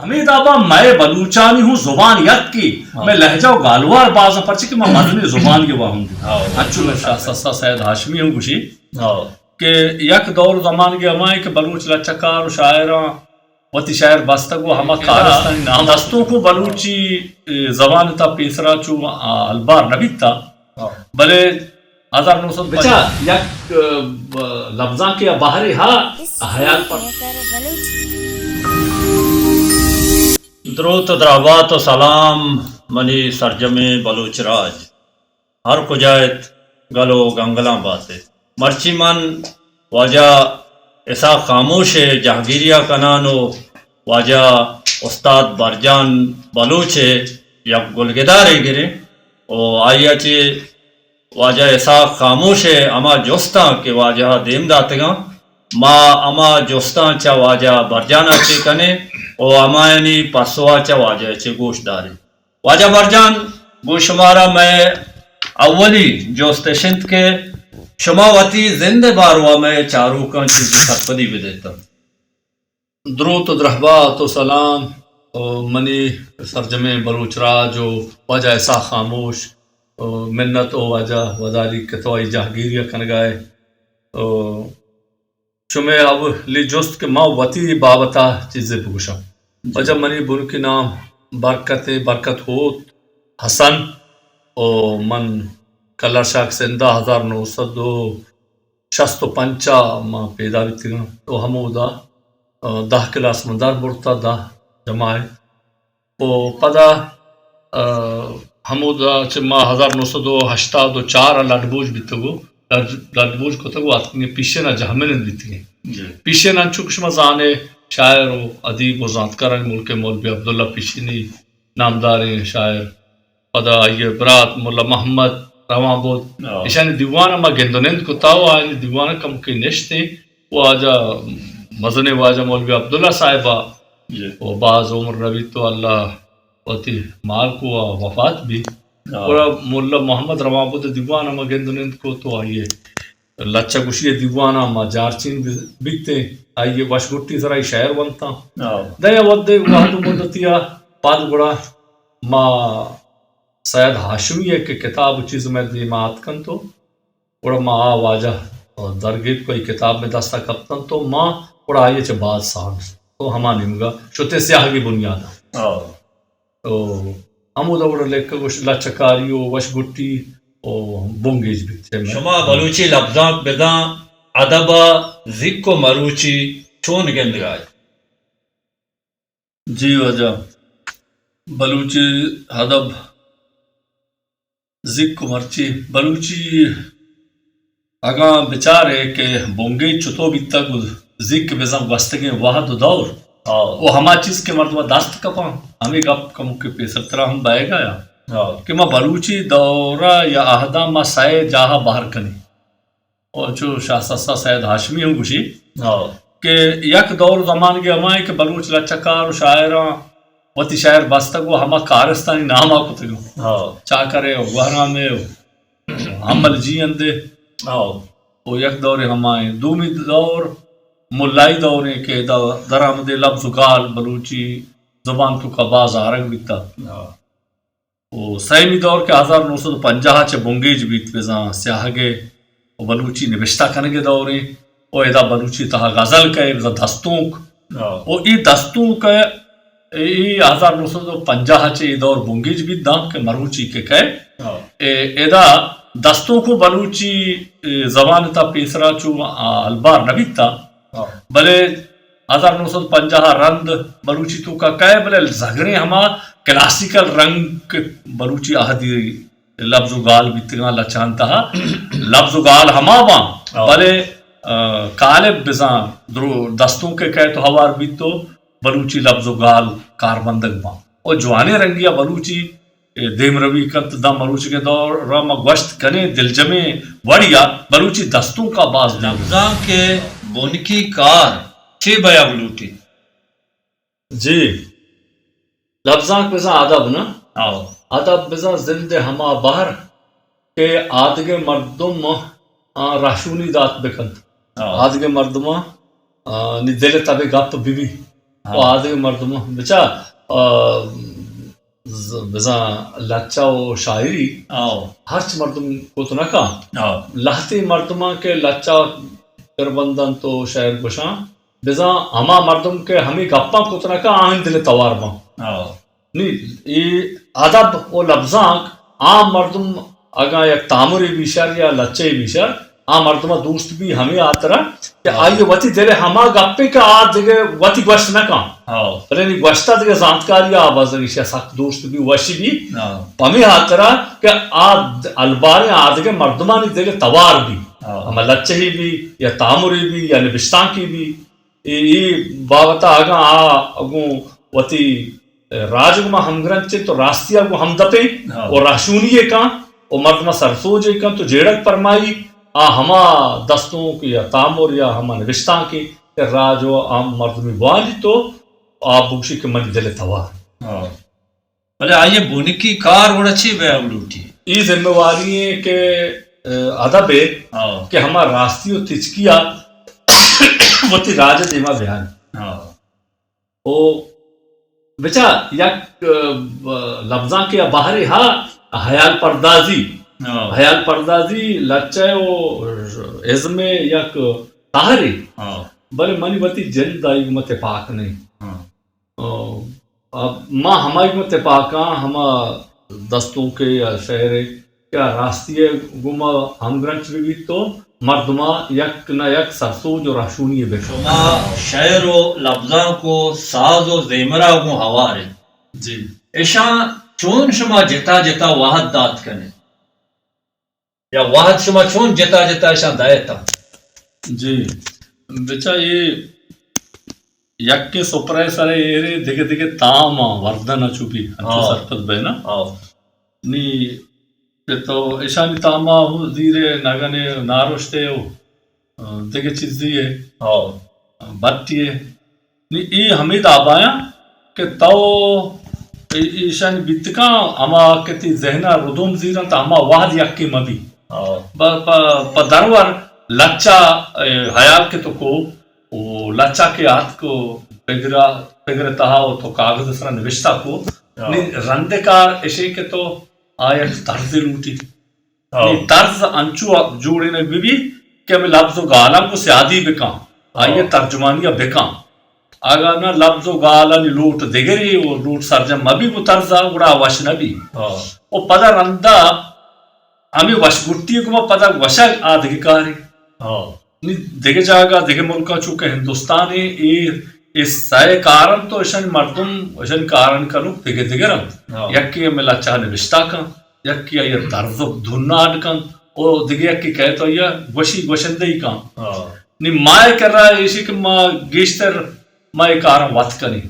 ہمیں دابا میں بلوچانی ہوں زبان یک کی میں لہجہ و گالوار بازا پرچے کہ میں مدنی زبان کے واہوں گی اچھو میں شاہ سستا سید ہاشمی ہوں گوشی کہ یک دور زمان کے ہمائیں کہ بلوچ لچکار و شاعران وتی شاعر بستگو ہما کارستانی نام دستوں کو بلوچی زبان تا پیسرا چو البار نبیت تا بلے 1900 بچا یک لفظاں کے باہری ہا حیال پر درود و درابات و سلام منی سرجم بلوچ راج ہر کجایت گلو گنگلاں باتے مرچی من واجہ ایسا خاموش جہانگیریہ کنانو واجہ استاد برجان بلوچ یا گلگدار گرے او آئیا چے واجہ ایسا خاموش اما جوستاں کہ واجہ دیم داتگاں ما اما جوستاں چا واجہ برجانا چے کنے او اما یعنی پرسوا چا واجہ چے گوش دارے واجہ برجان گوش شمارا میں اولی جوست شند کے شما وتی زندہ باروا میں چاروں کا چیز سرپدی بھی دیتا درود و درحبات و سلام منی سرجم بلوچ راج و واجہ ایسا خاموش منت و واجہ وزالی کتوائی جہگیریہ کنگائے شمع اب لی جست کہ ما وتی بابتا چیزیں پوشا وجہ منی بن کی نام برکت ہوت حسن او من کلر شاک سندہ 1965 ماں پیدا بھی تھی تو ہمو دا 10 کلاس مندار برتا دا جماعے او پدا ہمو دا چما 1984 لڈبوج بھی تگو لڈبوج کو تگو آتنی پیشے نہ جہمن بھی تھی پیشے نہ چکش مزانے شاعر و ادیب و زانتکار ملک مولوی عبداللہ پیشینی نامدار شاعر پدا آئیے برات مولا محمد رواں بود اشانی دیوانہ ما گندونند کو تاو آئینی دیوانہ کم کی نشتے وہ آجا مزن واجہ مولوی عبداللہ صاحبہ وہ بعض عمر روی تو اللہ وتی مال کو وفات بھی اور مولا محمد رواں بود دیوانہ ما گندونند کو تو آئیے لچا گوشی دیوانہ ما جارچین بکتے آئیے وشگٹی ذرا شاعر بنتا دیا ودے وحد مدتیا پاد گڑا ما سید ہاشمی ہے کہ کتاب چیز میں دیمات کن تو گڑا ما واجہ درگیت کوئی کتاب میں دستا کپتن تو ما گڑا آئیے چھ بعض سانس تو ہما نمگا شتے سیاہ کی بنیادا تو ہمو دا گڑا لکھ گوش لچکاری و وشگٹی او بونگیج بھی شما بلوچی لفظاں بداں ادبا ذک و مروچی چون گندگائے جی وجہ بلوچی ادب ذک و مرچی بلوچی اگاں بچارے کہ بونگی چتو بھی تک ذک بزم وستگیں وحد دور وہ ہما چیز کے مردمہ دست کپاں ہمیں گپ کم کے پیسر طرح ہم بائے گایا کہ ما بلوچی دورہ یا اہدا ما سائے جاہا باہر کنی اور جو شاہ سستا سید ہاشمی ہوں گوشی کہ یک دور زمان کے ہمائیں کہ بلوچ لچکار و شاعران وتی شاعر بستگو ہما کارستانی نام آکو تگو چاکرے و گوہرامے عمل جی اندے وہ یک دور ہمائیں دومی دور ملائی دور ہے کہ درآمد لفظ گال بلوچی زبان تو کا باز آرنگ بیتا وہ سیمی دور کے 1950 چے بونگیج بیت بزاں سیاہگے و بلوچی نوشتہ کنگے دورے او ایدہ بلوچی تہا غزل کہے بزا دستونک او ای دستونک ای 1950 چے ای دور بونگیج بیت دان کہ مروچی کے کہے ایدہ دستوں کو بلوچی زبان تا پیسرا چو البار نبیت تا بلے 1950 رند بلوچی تو کا کہے بلے زگریں ہما کلاسیکل رنگ بلوچی آہدی لفظ و گال بیتگاں لچانتا لفظ و گال ہما باں بلے کالب بزاں درو دستوں کے کہے تو ہوار بیت تو بلوچی لفظ و گال کاربندگ باں اور جوانے رنگیا بلوچی دیم روی کنت دا مروچی کے دور راما گوشت کنے دل جمے وڑیا بلوچی دستوں کا باز لفظاں کے بنکی کار چھ بیا بلوٹی جی لفظاں بزاں ادب نا ادب بزاں زندے ہما باہر کہ آدگے مردم راشونی دات بکند آدگے مردمہ نی دل تبے گپ بھی و آدھے مردم بچا بزا لچا و شاعری ہرچ مردم کو تو نکا لہتی مردمہ کے لچا کربندن تو شاعر گشاں بزا ہما مردم کے ہمیں گپاں کو تو نکا آئین دل توار باں نہیں یہ ادب و لفظاں عام مردم اگاں یک تامری بیشر یا لچے بیشر عام مردمہ دوست بھی ہمیں آترا کہ آئیے وطی دلے ہما گپے کا آد دیگے وطی گوشت نکاں بلینی گوشتا دیگے زانتکاری آباز ریشہ سخت دوست بھی وشی بھی ہمیں آترا کہ آد البارے آدھگے مردمانی دیگے توار بھی ہما لچے ہی بھی یا تامری بھی یا نبشتان کی بھی یہ باوتا آگاں اگوں وطی راجگما ہم گرنچے تو راستیا کو ہم دپے اور راشونیے کان اور مردمہ سرسوجے کان تو جیڑک پرمائی ہما دستوں کی یا تامور یا ہما نوشتاں کی کہ راجو عام مردمی والی تو آپ بکشی کے منی دل توار بلے آئیے بونکی کار اور اچھی بے اولوٹی یہ ذمہ واری ہے کہ ادب ہے کہ ہما راستی و تچکیا وتی راج دیما بیان او بچا یک لفظاں کے باہر ہا حیال پردازی حیال پردازی لچے و عزم یک طاہری بلے منی بتی جلد آئی گمت پاک نہیں ماں ہمائی گمت پاکاں ہما دستوں کے یا شہر کیا راستی گما ہم گرنچ بھی تو مردمہ یک نہ یک سرسوج و راشونی بے شما شعر و لفظاں کو ساز و زیمرہ کو ہوارے جی ایشاں چون شما جتا جتا واحد دات کنے یا واحد شما چون جتا جتا ایشاں دائتا جی بچا یہ یک کے سپرائے سارے ایرے دیکھے دیکھے تام وردن چوپی انچو سرپت بے نا نی تو ایشانی تاما زیرے نگنے ناروشتے ہو دیکھے چیز دیئے بٹی ہے نی ای حمید آبایا کہ تو ایشانی بیتکاں اما کتی ذہنہ ردوم زیران تا اما واحد یک کی مبی پا درور لچا حیال کے تو کو لچا کے ہاتھ کو پگرے تہا ہو تو کاغذ سرا نوشتہ کو رندے کار ایشے کے تو آیت طرز لوٹی طرز انچو جوڑے نے بھی کہ ہمیں لفظ و گالا کو سیادی بکاں آئیے ترجمانیہ بکاں آگا نا لفظ و گالا نی لوٹ دگری و لوٹ سرجم مبی وہ طرزا گڑا وش نبی وہ پدا رندہ ہمیں وش گٹی کو پدا وشک آدھگی کاری دیکھے جاگا دیکھے ملکہ چونکہ ہندوستان اس سائے کارن تو اشن مردم اشن کارن کنو دیکھے دیکھے رہا یکی ملا چاہ نوشتہ کن یکی یہ طرز دھنان کن اور دیکھے یکی کہتا یہ گوشی گوشندہی کن نی مائے کر رہا ہے اسی کہ ماں گیشتر مائے کارن وات کنی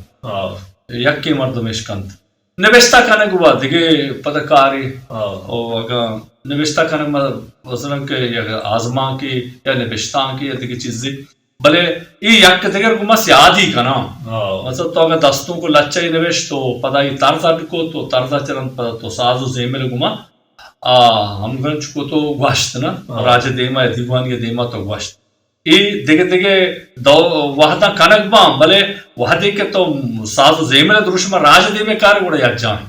یکی مردم اشکنت نوشتہ کنے گوا دیکھے پتکاری اور اگا نوشتہ کنے مثلا کہ آزماں کی یا نوشتاں کی یا دیکھے چیزیں بلے یہ یک دیگر گما سیادی کنا مثلا تو اگر دستوں کو لچا ہی نوش تو پدا یہ طرزہ بکو تو طرزہ چرن پدا تو ساز و زیمل گما ہم گنچ کو تو گوشت نا راج دیما یا دیوانی دیما تو گوشت یہ دیگے وحدہ کنک باں بلے وحدے کے تو ساز و زیمل دروشما راج دیمے کار گوڑا یک جائیں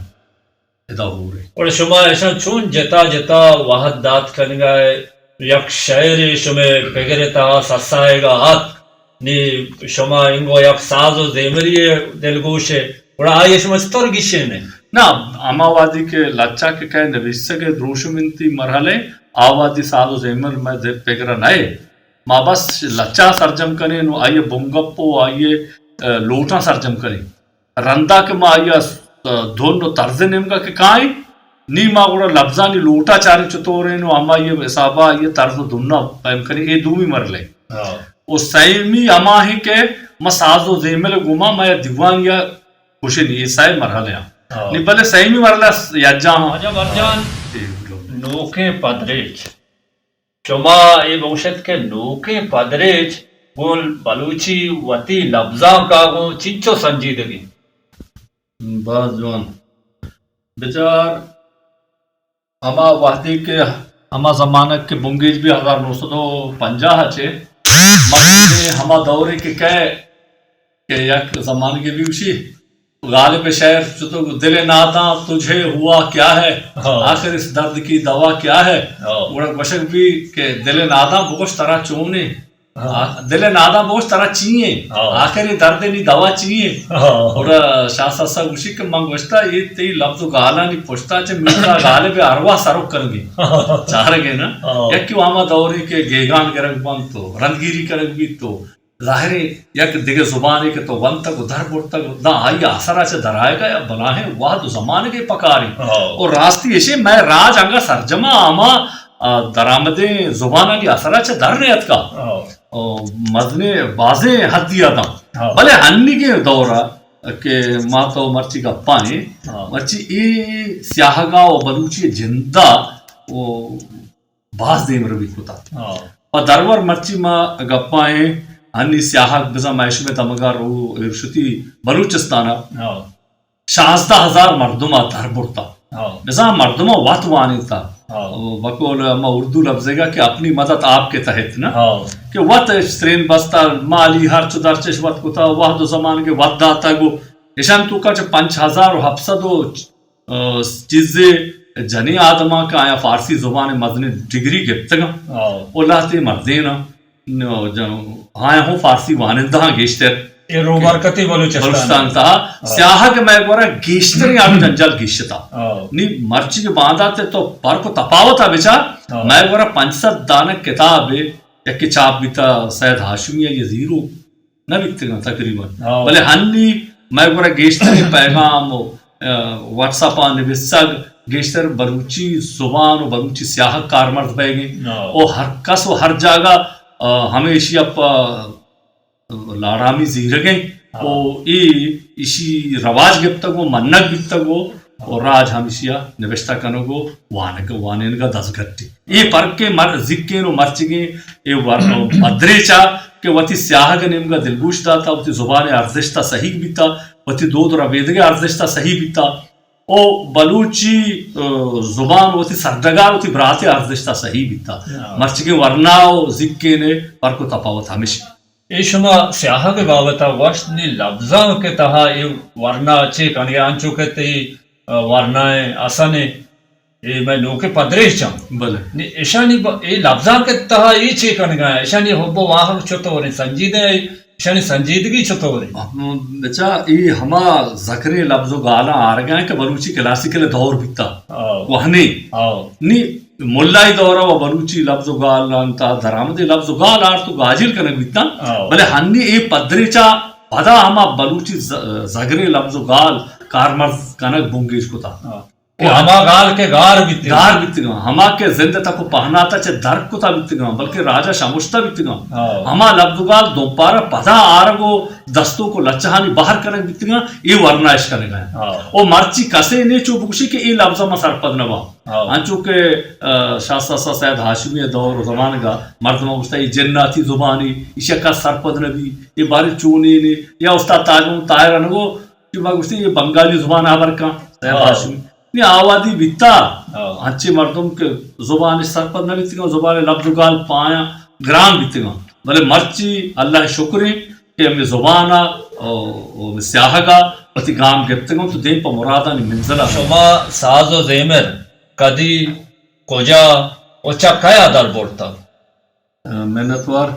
ادا ہو رہے اور شما ایشان چون جتا جتا واحد دات کنگائے یک شاعری شما بگرتا سسائے گا ہاتھ نی شما انگو یک ساز و زیمری دلگوشے بڑا آئیے شما ستر گیشے نے نا اما وادی کے لچا کے کہے نویسے کے دروشمنتی مرحلے آوادی ساز و زیمر میں بگرہ نئے ما بس لچا سرجم کریں نو آئیے بنگپو آئیے لوٹا سرجم کریں رندہ کے ما آئیے دھون طرز نمگا کے کائیں نی ما گوڑا لفظانی لوٹا چاری چطورے نو اما یہ حسابہ یہ طرز دننا پہم کریں یہ دومی مرلے او سیمی اما ہی کہ ما ساز و زیمل گما ما یہ دیوان یا خوشی نہیں یہ سائی مرحلے ہیں نی بلے سیمی مرحلہ یا جہاں آجا برجان نوکے پدریچ شما یہ بوشت کے نوکے پدریچ گول بلوچی وطی لفظاں کا گو چنچو سنجیدگی بس جوان بچار ہما وحدی کے ہما زمانہ کے بنگیج بھی 1950 چھے مقصد ہما دوری کے کہے کہ یک زمانے کے بھی اسی غالب شعر جو تو دل ناداں تجھے ہوا کیا ہے آخر اس درد کی دوا کیا ہے اڑک بشک بھی کہ دل ناداں بگوش طرح چونے دل ناداں بگوش طرح چیئیں آخر یہ درد نہیں دوا چیئیں اور شاہ سا گوشی کہ من گوشتا یہ تی لفظ گالا نہیں پوچھتا چھ میرا غالب ارواح سرک کر گی چاہ رہے نا یک کیوں آمد دوری کے گیگان گرگ بند تو رندگیری کرگ بھی تو ظاہر یک دیگه زبانی که تو ون تک در بر تک نہ آئی اثرا چه درائے گا یا بلاہیں واحد زمان کے پکاری اور راستی ایشے میں راج انگا سرجمہ آما درآمدیں زبان علی اثرا چه در نیت کا مدنے بازیں حد دیا تھا بلے ہنی کے دورہ کہ ماں تو مرچی کا پائیں مرچی ای سیاہگا و بلوچی جندہ وہ باز دیم روی کتا اور درور مرچی ماں گپائیں ہنی سیاحت بزا معیش میں تمگا رو ارشتی بلوچستانا 16,000 مردمہ در برتا بزا مردمہ وات وانی تا بقول ما اردو لفظے گا کہ اپنی مدد آپ کے تحت نا کہ وات سرین بستا مالی ہر چدر چش وات کتا وحد زمان کے وات داتا گو اشان تو کا 5,700 چیزیں جنی آدمہ کا آیا فارسی زبان مدنی ڈگری گفتگا اولاتی مردینا ہاں ہوں فارسی وانندہ گیشتر یہ رو برکتی بلوچستان تھا سیاہ کے میں گورا گیشتر یا جنجال گیشتا نی مرچی کے باندھا تے تو پر کو تپاوتا بیچار میں گورا 500 دانک کتاب ایک چاپ بیتا سید ہاشمی یہ زیرو نہ بیکتے گا تقریبا بلے ہنی میں گورا گیشتر پیغام واٹس اپ نویسگ گیشتر بلوچی زبان و بلوچی سیاہ کارمرد بے گئے اور ہر کس و ہر جگہ ہمیشی اپا لارامی زیرگیں او ایشی رواج گفتگو منک گفتگو اور راج ہمیشیا نوشتہ کنگو واننگا دس گھٹی یہ پر کے ذکین و مرچگیں یہ مدرے چا کہ وتی سیاہ گنیم گا دلگوش داتا وتی زبان ارزشتہ صحیح بیتا وتی دو ربیدگے ارزشتہ صحیح بیتا او بلوچی زبان وتی سردگار وتی برات ارزشتہ صحیح بیتا مرچگیں ورناو ذکے نے پر کو تفاوت ہمیشہ یہ شما سیاہ کے بابتا وشنی لفظاں کے تہا یہ ورنہ اچھے کنگے آنچو کہتے ہی ورنائیں آسانے یہ میں نوکے پدریش چاہوں بلے ایشانی یہ لفظاں کے تہا یہ چھے کنگا ہے ایشانی حب و واحق چھوٹا ہو رہی سنجیدہ ہے ایشانی سنجیدگی چھوٹا ہو رہی بچا یہ ہما ذکرے لفظ و گالا آرگا ہے کہ بلوچی کلاسیکل دور بیتا وہنے نی ملائی دورہ و بلوچی لفظ و گال انتا درامدی لفظ و گال آر تو گاجر کنگ بیتا بلے ہنی اے پدری چا پدا ہما بلوچی زگرے لفظ و گال کارمرز کنگ بونگیش کو تا ہما گال کے گار بیتی گا ہما کے زندہ تک پہنا تا چھے درک کو تا بیتی گا بلکہ راجہ شامشتہ بیتی گا ہما لفظ و گال دوپارا پدا آرگو دستوں کو لچہانی باہر کنگ بیتی گا یہ ورنائش کنگ گا او مرچی کسے نے چو بکشی کہ یہ لفظہ ما سرپد نبا انچو کہ شاہ ساسا سید ہاشمی دور زمان کا مردمہ گوشتا یہ جناتی زبانی اسے کا سرپد نبی یہ باری چونی نے یا استاد تاجون طاہر انگو جو میں گوشتا یہ بنگالی زبان آور کا سید ہاشمی یہ آوادی بیتا اچھے مردم کے زبان سرپد نبی تیگا زبان لفظ گال پایا گران بیتے گا بلے مرچی اللہ شکریں کہ ہمیں زبانا سیاہ کا پتی گام گفتے گا تو دین پا مرادہ نہیں منزلہ شما ساز و زیمر کدی کجا اچھا کیا در بورتا محنتوار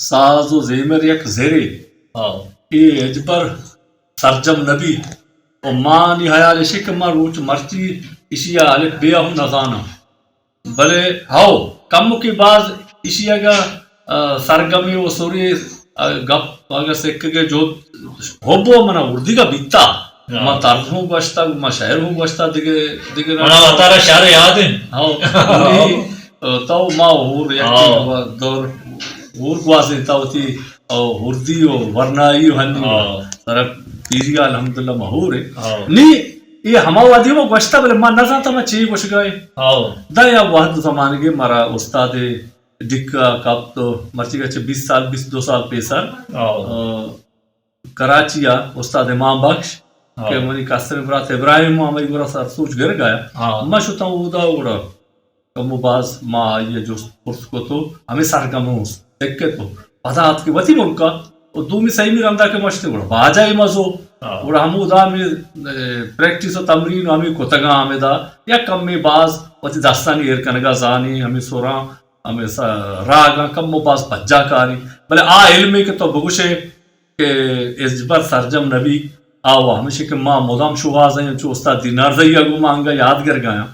ساز و زیمر یک زیرے یہ اجبر سرجم نبی و مانی حیال اشی کہ ما روچ مرچی اشیا علف بیا ہوں نظانا بلے ہاو کم کی باز اشیا کا سرگمی و سوری گپ اگر سکھے جو ہوبو منا اردی کا بیتا ما طرز ہوں گوشتا ما شہر ہوں گوشتا دیگر منا وطارہ شہر یاد ہیں تو ما ہور یکی دور ہور گوازی تاو تی ہردی و ورنائی و ہنی طرف پیری الحمدللہ مہور ہے نی یہ ہما وادی وہ گوشتا بلے ما نظر تا ما چیئی گوش گئے دا یا واحد زمانے گے مارا استاد ڈکا کب تو مرچی گا 20 سال 22 سال پیسر کراچی استاد امام بخش کہ منی کسر برات ابراہیم ہمیں گورا سر سوچ گر گیا ما شتا ہوں دا گورا کمو باز ما آئیے جو پرس کو تو ہمیں سرگم ہوں سکے تو پتا آت کی وطی ملکا دومی صحیح می رندا کے مشتے گڑ باجائی مزو اور ہمو دا میں پریکٹس و تمرین ہمیں کتگا ہمیں دا یا کم میں باز وتی داستانی ایر کنگا زانی ہمیں سوراں ہمیں راگا کم و باز پجا کاری بلے آ علمی کے تو بگوشے کہ اجبر سرجم نبی آوا ہمیشہ کہ ماں مدام شواز ہیں چو استاد دینار زئی اگو مانگا یادگر گایا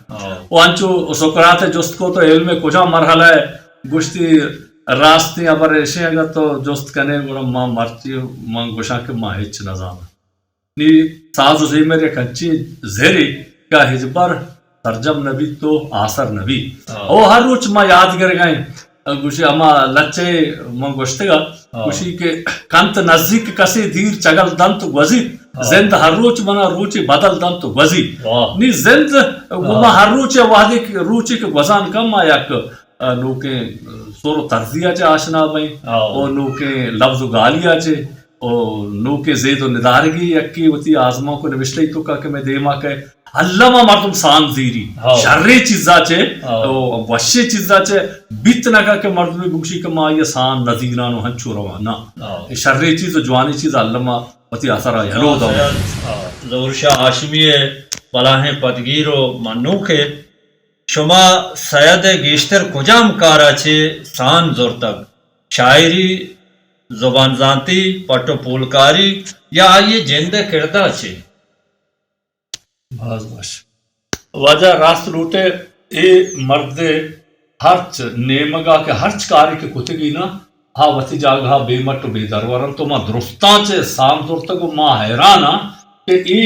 وہ انچو سقراط جست کو تو علم کجا مرحلہ ہے گشتی راستی ابر ایشے اگر تو جست کنے گوڑا ماں مرچی ماں گوشا کہ ماں ہچ نظام نی ساز و زیمر یک انچی زیری کہ ہجبر سرجم نبی تو آثر نبی او ہر روچ ماں یادگر گائیں گوشی اما لچے ماں گوشتے گا گوشی کہ کنت نزدیک کسی دیر چگل دنت گوزید زند ہر روچ منا روچی بدل دنت گوزید نی زند گما ہر روچ وحدی روچی کے گوزان کم آیا کہ نوکے سورو ترزیہ چے آشنا بھئی او نوکے لفظ و گالیا چے او نوکے زید و ندارگی یکی وتی آزماں کو نوشتے تو کہ میں دیما کہ علامہ مردم سان زیری شرری چیزا چے وشی چیزا چے بیت نکا کہ مردمی بگشی کہ ما یہ سان نظیرانو ہنچو روانا شرری چیز و جوانی چیز علامہ وتی اثرہ یلو دا ظہور شاہ ہاشمی بلاہیں پدگیر و منوکے شما سید گیشتر کجام کارا چھے سان زور تک شاعری زبان زانتی پٹو پولکاری یا آئیے جند کردہ چھے باز باش وجہ راست روٹے اے مرد ہرچ نیمگا کے ہرچ کاری کے کتگی نا ہاں وتی جاگا بے مٹ بے درورن تو ماں درستان چے سام زور تک ماں حیرانا کہ اے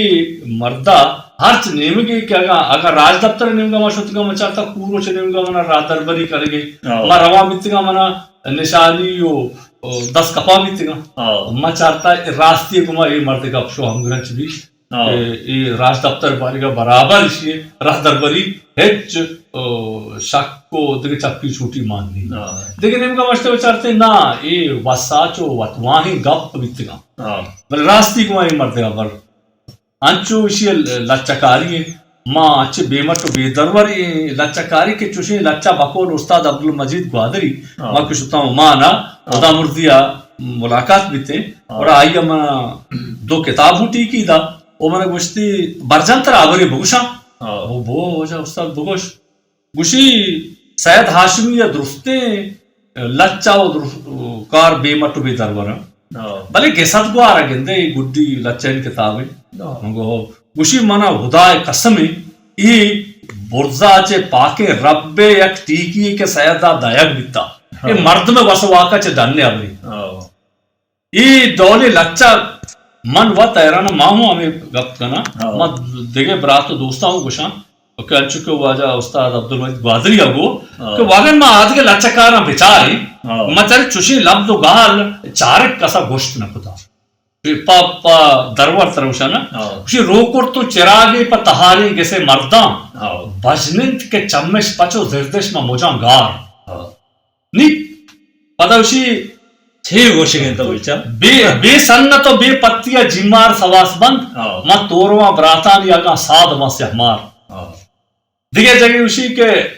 مردہ ہرچ نیمگی کہ اگر راج دفتر نیمگا ما شتگا ما چاہتا کورو چے نیمگا منا رات دربری کرگے ما روا میتگا منا نشانی و 10 کپا میتگا ما چاہتا راستی کو ما اے مرد کا شو ہم گرنچ بھی راج دفتر باری کا برابر اسی راج دربری ہیچ شک کو دیکھے چپی چھوٹی ماننی دیکھیں نیمگا مشتے بچارتے نا اے وساچو وطواہی گپ میتگا بل راستی کو ما اے مرد کا بر انچو اسی لچکاری ماں اچھے بے مٹ و بے دروری لچکاری کے چوشی لچا بکول استاد عبدالمجید گوادری ماں کشتا ہوں ماں نا خدا مردیا ملاقات بھی تھے اور آئیے منا 2 کتاب ہوتی کی دا وہ منا گوشتی برجنتر آوری بگوشا وہ بو ہو جا استاد بگوش گوشی سید ہاشمی یا درستے لچا و کار بے مٹ و بے درورا بلے گیسات گو آرہ گندے گڈی لچین کتابیں گوشی منا خدای قسم ای برزا چے پاکے رب یک ٹیکی کے سیدہ دایگ بیتا یہ مرد میں واسو واقع چے ڈننے آبری ای دولی لچا من و تیرانا ماں ہوں ہمیں گفت کنا میں دیکھے برات و دوستا ہوں گوشاں کہ انچو کہ واجہ استاد عبدالمجید گوادری آگو کہ واگن ماں آدھ کے لچا کارا بچاری میں چاہے چوشی لفظ و گال چارک کسا گوشت نہ خدا پا درور تروشانا کشی روکر تو چراغی پا تحاری گیسے مردان بجننت کے چمش پچو زردش ما موجان گار نی پدوشی چھ گوشی گئے تو بچا بے سنتو بے پتیا جیمار سواس بند ما تورواں براتانی آگا ساد ما سہمار دیگه جگه اوشی که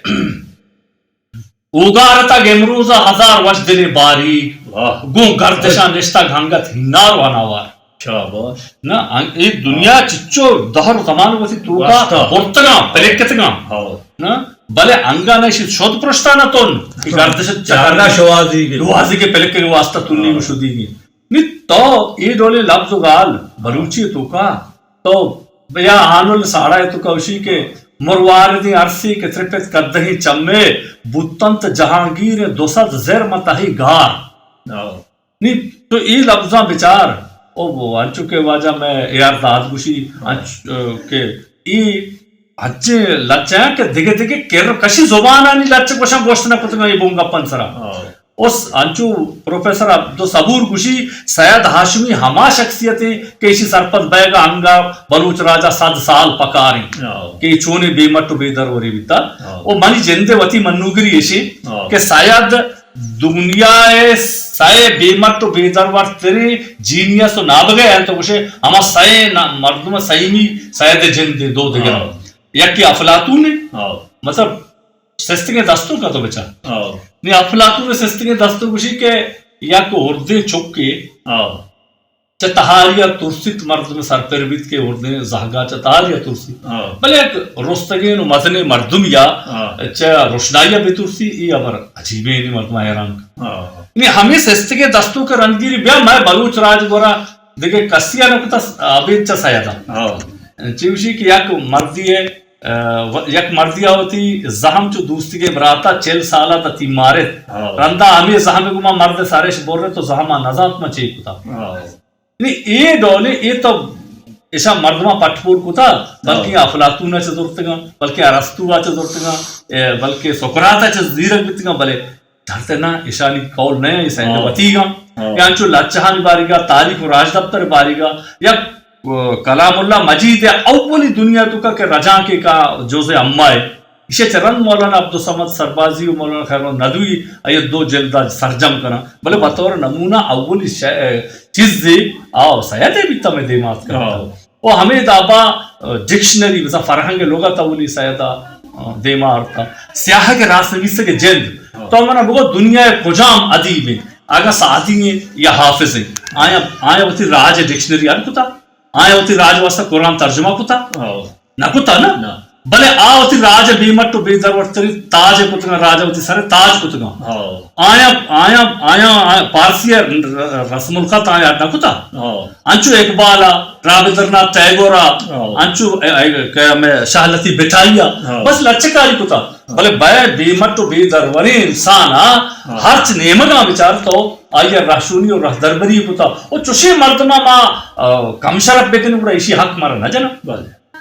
اوگارتا گمروزا 1000 وش دل باریک گون گردشان نشتا گھنگت ہنار واناوار شاباش نا ای دنیا چچو دہر زمان وسی توکا پورتگا پلیکتگا نا بلے انگا نیشی شود پرشتانا تون گردشت چارنا شوازی کے پلیکے واسطہ تنی مشودی گی نی تو ای ڈولے لفظ گال بلوچی توکا تو بیا آنول ساڑا ہے توکا اوشی کے مرواردی عرصی کے ترپت کردہی چمے بوتنت جہانگیر 200 زیر متاہی گار نہیں تو ای لفظاں بچار او وہ انچو کے واجہ میں ایار داد گوشی کہ ای اچھے لچے ہیں کہ دگے دگے کر کشی زبان آنی لچے گوشاں گوشت نہ کتنگا یہ بونگا پنسرا اس انچو پروفیسر عبدو صبور گوشی سید ہاشمی ہما شخصیتی کہ اسی سرپت بیگا انگا بلوچ راجہ 100 سال پکاری کہ چونے بے مٹ بے در وری بیتا او منی جندے وطی منوگری ایشی کہ سید دنیا سائے بے مٹ بے در ور تیرے جینیس تو نابگے ہیں تو گوشے ہما سائے مردم سائیمی سید جندے دو دگر یک کی افلاطون نے مطلب سستگے دستوں کا تو بچا نہیں افلاطون سستگے دستوں گوشی کہ یک اردے چکے آه چه تهاریا ترسیت مردم سرپربیت که اردے زهگا چه تهاریا ترسیت بله یک رستگین و مزن مردم یا چه روشنایا به ترسی ای ابر عجیبه اینی مردم حیران یعنی ہمیں سستگی دستوں کے رنگیری بیا میں بلوچ راج گورا دیکھے کسیا نکتا آبید چا سایدہ چیوشی کہ یک مردی ہے یک مردیا ہوتی زہم چو دوستی کے براتا 40 سالہ تا تی مارت رندہ ہمیں زہم گما مرد سارش بول رہے تو زہمہ نظام میں چیک ہوتا یعنی اے ڈولے اے تو ایسا مردمہ پٹھپور کو تھا بلکہ افلاطونہ چا ضرورت گا بلکہ ارسطوہ چا ضرورت گا بلکہ سقراطہ چا زیرک بیت گا بلے جھرتے نا ایشانی قول نئے ایسا انجا بتی گا یا انچو لچہانی باری گا تاریخ و راج دفتر باری گا یا کلام اللہ مجید اولی دنیا تو کا کہ رجاں کے کا جوز امائے اسے چرن مولانا عبدالصمد سربازی و مولانا خیر ندوی ایت 2 جلدہ سرجم کرنا بلے بطور نمونہ اولی چیز دے آو سیادے بھی تمہیں دے مات کرنا وہ ہمیں دابا ڈکشنری مثلا فرہنگ لغت اولی سیادہ دے مارتا سیاہ کے راستے بھی سکے جلد تو ہمارا بہت دنیا کجام ادیب ہے آگا سعادی ہیں یا حافظ ہیں آیا ہوتی راج ڈکشنری آن کتا آیا ہوتی راج واسطہ قرآن ترجمہ کتا نہ کتا نا بلے آ ہوتی راج بیمت تو بے ضرورت تری تاج کتگا راجہ ہوتی سارے تاج کتگا آیا پارسی رسم الخط آیا نہ کتا انچو اقبالا رابندرناتھ ٹیگورا انچو شاہ لطیف بٹھائیا بس لچکاری کتا بلے بے مت تو بے ضروری انسان ہرچ نیمگا بچار تو آئیے رہشونی اور رہ دربری کتا وہ چوشی مردمہ ما کم شرف بیکن اپنا اسی حق مارا نا جنا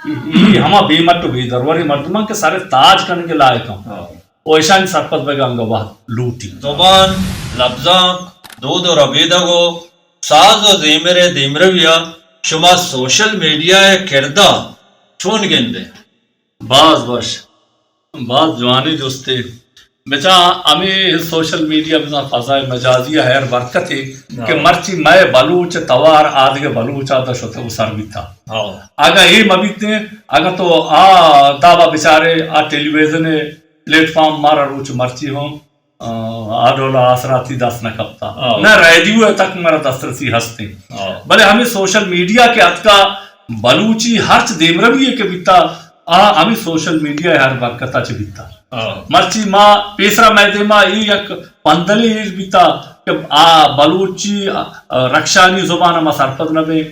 یہ ہما بے مت تو بے ضروری مردمہ کے سارے تاج کرنے کے لائق ہوں وہ ایشانی سرپت بے گا انگا لوٹی زبان لفظاں دود و ربیدہ گو ساز و دیمرویہ شما سوشل میڈیا کردہ چون گندے بعض جوانی جوستے بچا ہمیں سوشل میڈیا میں فضائے مجازیہ ہے برکت ہے کہ مرچی میں بلوچ توار آدھگے بلوچ آدھا شتا وہ سر بھی تھا آگا یہ مبیتے آگا تو دابا بچارے ٹیلی ویژن پلیٹ فارم مارا روچ مرچی ہوں آڈولا آسراتی دست نہ کپتا نہ ریڈیو تک میرا دسترسی ہستے بلے ہمیں سوشل میڈیا کے اتکا بلوچی ہرچ دیمروی کے بیتا ہمیں سوشل میڈیا ہر برکتا چھ بیتا مرچی ما پیسرا میدے ما یک پندلی بیتا کہ بلوچی رکشانی زبان ما سرپد نبے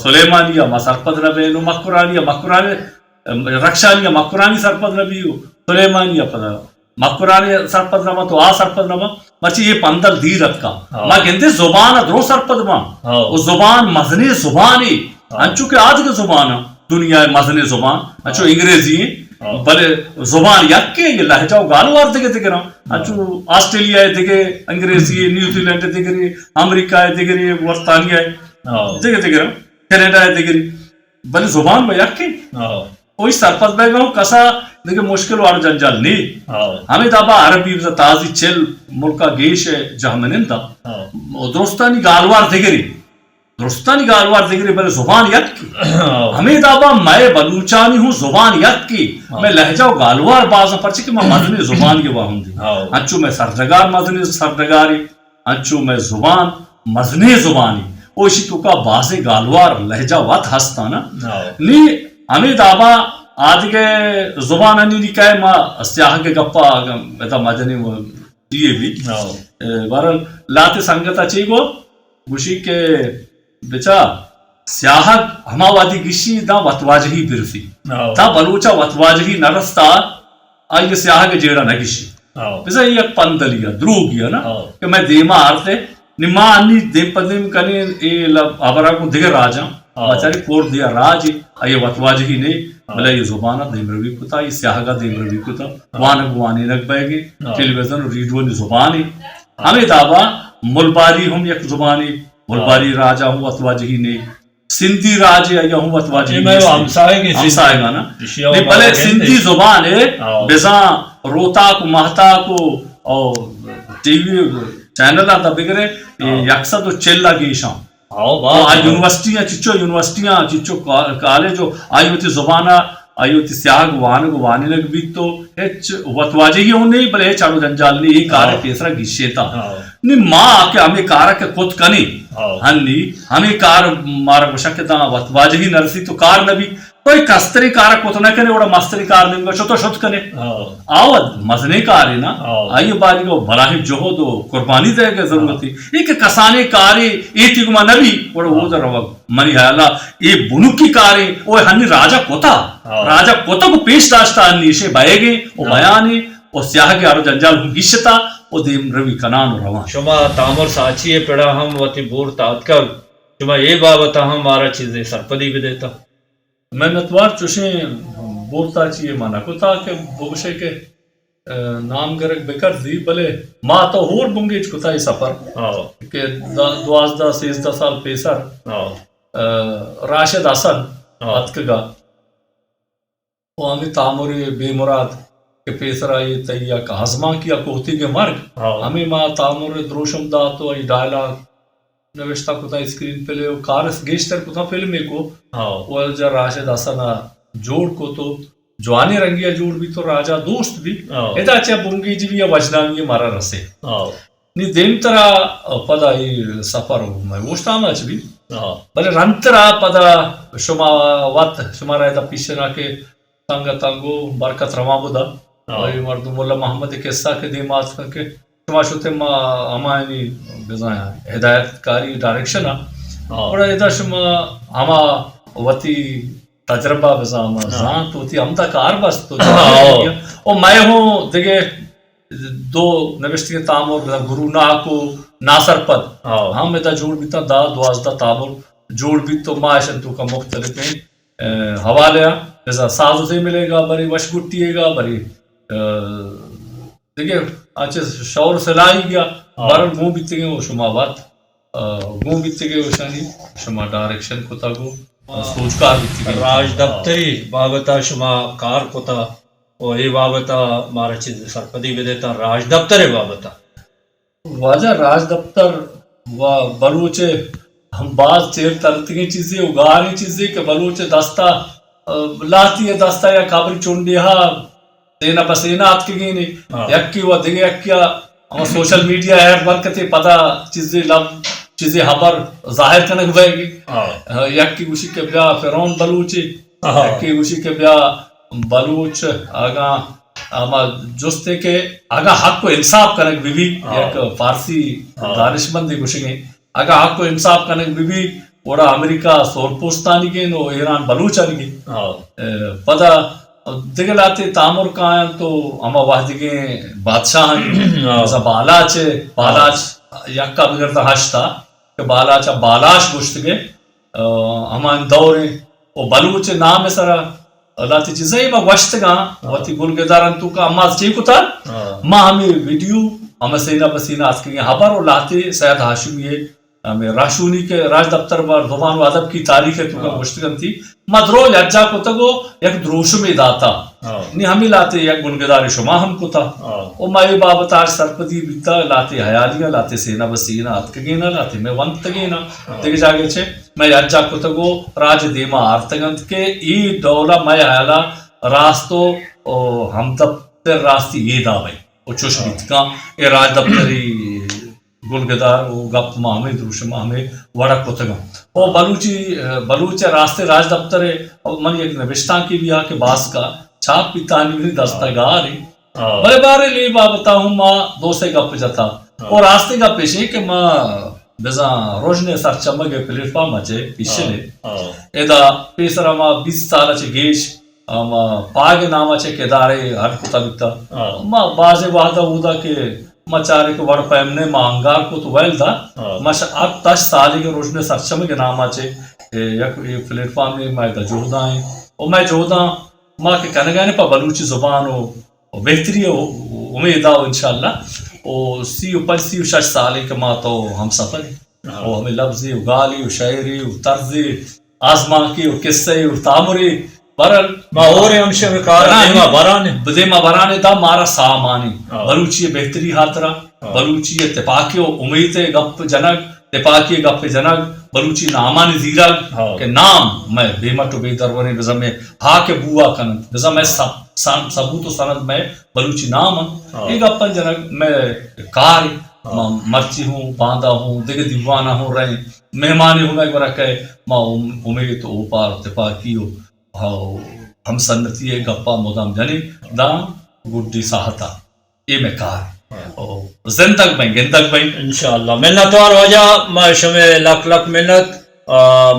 سلیمانی ما سرپد نبے نو مکرانی رکشانی مکرانی سرپد نبی سلیمانی مکرانی سرپد نما تو سرپد نما مرچی یہ پندل دی رکھا ما گندے زبان درو سرپد ما وہ زبان مزنی زبانی انچو کے آج کے زبان دنیا مزنی زبان انچو انگریزی بلے زبان یک کے یہ لہجہ گالوار دیکھے دیکھے رہا اچھو آسٹریلیا ہے دیکھے انگریزی ہے نیوزی لینڈ ہے دیکھے رہی امریکہ ہے دیکھے رہی برطانیہ ہے دیکھے دیکھے رہا کینیڈا ہے دیکھے رہی بلے زبان میں یک کے کوئی سرپت بے گا کسا دیکھے مشکل وار جنجال نہیں ہمیں دابا عربی تازی چل ملکہ گیش ہے جہمنن دا درستانی گالوار دیکھے رہی درستانی گالوار دیکھ رہے بلے زبان یک کی ہمیں دابا میں بلوچانی ہوں زبان یک کی میں لہجہ و گالوار بازا پرچے کہ میں مدنی زبان کے واہوں دی انچو میں سردگار مدنی سردگاری انچو میں زبان مدنی زبانی اوشی تو کا بازے گالوار لہجہ وات ہستا نا نی ہمیں دابا آدھگے زبان انی نکائے ما سیاہ کے گپا ایتا مدنی دیئے بھی بارن لاتے سنگتا چاہی گو گوشی کے بچا سیاہ ہما وادی گشی دا وطواجہی برفی دا بلوچا وطواجہی نرستا آئیے سیاہ کے جیڑا نگشی بچا یہ پندلیا دروگیا نا کہ میں دیما آرتے نما انی دیم پدیم کنی آبرا کو دیگر راجا بچاری کور دیا راج آئیے وطواجہی نہیں بلے یہ زبانہ دیمروی کتا یہ سیاہ کا دیمروی کتا وانگ وانی نگ بے گی ٹیلی ویژن ریڈیو زبانی ہمیں دابا ملباری ہم یک زبانی ملباری راجہ ہوں وطواجہی نے سندھی راجہ یا ہوں وطواجہی نے ہمسائے گا نا بلے سندھی زبان ہے بیزاں روتا کو مہتا کو ٹی وی چینل آتا بگرے یکسد و چلہ گیشاں یونیورسٹیاں چچو کالج آئی ہوتی زبانہ آئی ہوتی سیاہ وانی لگ بھی تو وطواجہی ہوں نہیں بلے چارو جنجال نہیں ایک کارے پیسرا گیشے تا ni ma ke ame kara ke kot kani ہاں hanni hame kar mara bashak da wat wajhi narsi to kar nabi koi kastri kara kot na kare oda mastri kar ne shoto shot kane ہاں آواد مزنے کاری نا ہاں۔ آئیے باری کو براہ جوہد و قربانی دے گا ضرورتی ایک کسانے کاری ایتی گما نبی وڑا وہ در روگ منی حالا ای بنوکی کاری اوہ ہنی راجہ کوتا راجہ کوتا کو پیش داشتا نیشے بائے گے او بیانے او سیاہ کے آرو جنجال ہم گیشتا او دیم روی کنان و روان شما تامر ساچیے پڑا ہم وتی بور تاتکل شما یہ بابتا ہم مارا چیزیں سرپدی بھی دیتا میں نتوار چوشیں بولتا چیئے مانا کو تا کہ بوشے کے نام گرک بکر دی بلے ما تو ہور بنگیچ کو تا یہ سفر ہاں کہ 12-13 سال پیسر ہاں راشد حسن اتکگا وہ ہمیں تاموری بے مراد کہ پیسر آئی تیا کا ہزما کیا کوہتی کے مرگ ہمیں ما تامور دروشم دا تو ای ڈائلاگ نوشتہ کو تا اسکرین پہ لے کارس گیشتر کو تا فلمے کو وہ جا راشد حسن جوڑ کو تو جوانی رنگیا جوڑ بھی تو راجہ دوست بھی ایتا چاہ بونگی جی بھی یا وجنانی مارا رسے نی دیم ترا پدا ای سفر میں وشتانا چھ بھی بلے رنترا پدا شما وقت شما رہتا پیشے نا کے تنگا تنگو برکت رما بودا مردو مولا محمد قصہ کے دیمات کر کے شما شوتے ما ہمانی بزایا ہدایت کاری ڈائریکشن اور ایتا شما ہما وتی تجربہ بزام زان تو تی ہم تا کار بس تو او میں ہوں دیکھے دو نوشتی تامور گرو نا کو ناصر پد ہم ایتا جوڑ بیتا دا 12 تامور جوڑ بیت تو معاشن تو کا مختلف ہیں حوالے جیسا سازو سے ملے گا بری وشگٹیے گا بری دیکھے اچھے شور سے لائی گیا بارن گوں بیتے گئے وہ شما بات گوں بیتے گئے وہ شانی شما ڈائریکشن کو تا گو سوچ کار بیتی گئے راج دفتری بابتا شما کار کو تا وہ ای بابتا مارا چیز سرپدی بھی دیتا راج دفتر بابتا واجہ راج دفتر و بلوچے ہم بعض چیر ترتگی چیزیں اگاریں چیزیں کہ بلوچے دستا لاتی ہے دستا یا کابری چونڈی ہا دینا بسینا آت کے گئی نہیں یکی و دیگے یکیا ہم سوشل میڈیا ایڈ برکتے پتا چیزیں لب چیزیں خبر ظاہر کنک بھائے گی یکی گوشی کے بیا فیرون بلوچی یکی گوشی کے بیا بلوچ آگا اما جستے کے آگا حق کو انصاف کنک بھی بھی ایک فارسی دانشمندی گوشی گئی آگا حق کو انصاف کنک بھی بھی اوڑا امریکہ سور پوستانی گئی نو ایران بلوچانی گئی پتا دیکھے لاتے تامور کا آئیں تو اما واحدی گئے بادشاہ ہیں بالاچ بالاچ یکا بگرتا ہشتا کہ بالاچا بالاش گوشت گئے ہما ان دوریں وہ بلوچ نام سرا لاتی چیزیں ما وشت گا واتی گلگدارن تو کا اما چیکو تا ما ہمیں ویڈیو ہمیں سینہ بسینہ آس کے خبر اور لاتے سید ہاشمی ہمیں راشونی کے راج دفتر بار زبان و ادب کی تاریخ ہے تو کا گوشتگن تھی مدرو لجا کو تگو یک دروشم داتا نی ہمیں لاتے یک گلگدار شما ہم کو تا او مائی بابتا سرپدی بیتا لاتے حیالیاں لاتے سینہ بسینہ آت گینا لاتے میں ونت گینا دیکھ جاگے چھے میں یجا کو تگو راج دیما آرتگنت کے ای دولا میں حیالا راستو ہم دفتر راستی یہ دا بھائی او چوش بیت کا اے راج دفتری گلگدار وہ گپ ماں ہمیں دروشما ہمیں وڑا کو تگا وہ بلوچ راستے راج دفتر من ایک نوشتہ کی بھی کے باس کا چھاپ پیتانی بھی دستگاری بڑے بارے لی بابتا ہوں ماں دو سے گپ جاتا اور راستے کا پیشے کہ ماں بزا روشنے سر چمگے پلیٹ فارم اچھے پیشے لے ایدا پیسر ماں 20 سال اچھے گیش پاگ نام اچھے کے دارے ہر کتا بیتا ماں بازے واحدہ ہودا کہ مچارے کو وڑ پیمنے مانگار کو تو ویل دا ماشا اب 10 سالی کے روشنے سرچمے کے نام آچے یک پلیٹ فارم میں میں دا جوہدہ ہیں اور میں جوہدہ ماں کے کنگانے پا بلوچی زبان ہو بہتری ہے امید آو انشاءاللہ اور 30-35 سالی کے ماں تو ہم سفر ہیں اور ہمیں لفظی و گالی و شاعری و طرزی آزمان کی و قصے و تعمری برل ماہوری ہمشہ بکار دیما برانے دیما برانے دا مارا سامانی بلوچی بہتری حاطرہ بلوچی اتفاقی و امید گپ جنگ اتفاقی گپ جنگ بلوچی نامانی زیرگ کہ نام میں بیمت و بیدرونی بزم میں ہا کے بوا کنند بزم میں ثبوت و سند میں بلوچی نام یہ گپن جنگ میں کاری مرچی ہوں باندھا ہوں دیکھ دیوانا ہوں رہے مہمانی ہوں میں گورا کہے ماں امید تو اوپار اتفاقی ہو ہم سنتی گپا مودام جنی دا گڈی ساہتا یہ میں کہا زندگ بھائی گندگ بھائی انشاءاللہ محنت وار وجہ میں شمع لکھ لکھ محنت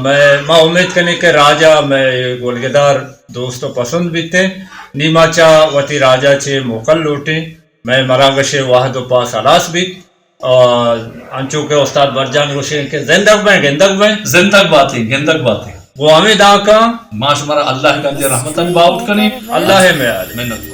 میں امید کرنے کے راجا میں گولگدار دوستو پسند بھی تھے نیما چا وتی راجا چے موکل لوٹے میں مراگش واحد و پاس الاس بھی اور انچو کے استاد برجان روشن کے زندگ میں گندگ میں زندگ باتیں گندگ باتیں وہ ہمیں دا کا ماں شمارا اللہ کا دے رحمتن باوٹ کریں اللہ میں آلے محنت